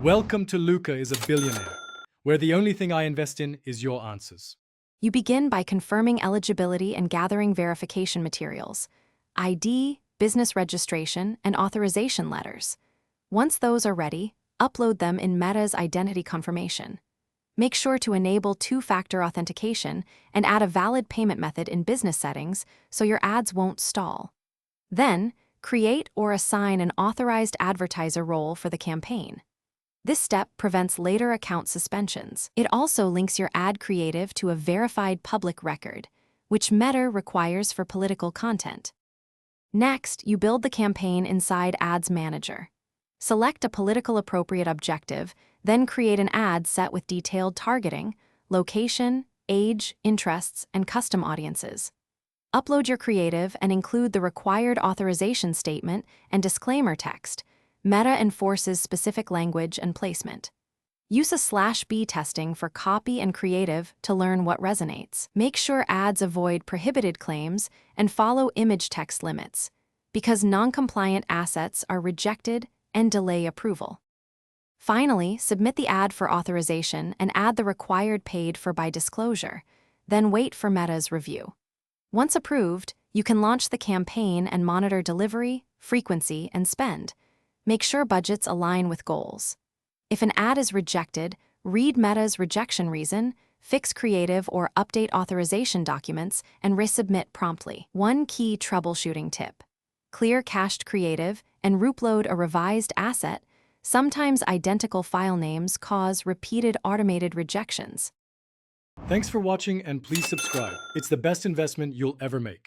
Welcome to Luca is a Billionaire, where the only thing I invest in is your answers. You begin by confirming eligibility and gathering verification materials: ID, business registration, and authorization letters. Once those are ready, upload them in Meta's identity confirmation. Make sure to enable two-factor authentication and add a valid payment method in business settings so your ads won't stall. Then, create or assign an authorized advertiser role for the campaign. This step prevents later account suspensions. It also links your ad creative to a verified public record, which Meta requires for political content. Next, you build the campaign inside Ads Manager. Select a political appropriate objective, then create an ad set with detailed targeting, location, age, interests, and custom audiences. Upload your creative and include the required authorization statement and disclaimer text. Meta enforces specific language and placement. Use a /B testing for copy and creative to learn what resonates. Make sure ads avoid prohibited claims and follow image text limits, because non-compliant assets are rejected and delay approval. Finally, submit the ad for authorization and add the required paid for by disclosure, then wait for Meta's review. Once approved, you can launch the campaign and monitor delivery, frequency, and spend. Make sure budgets align with goals. If an ad is rejected, read Meta's rejection reason, fix creative or update authorization documents, and resubmit promptly. One key troubleshooting tip: clear cached creative and reupload a revised asset. Sometimes identical file names cause repeated automated rejections. Thanks for watching and please subscribe. It's the best investment you'll ever make.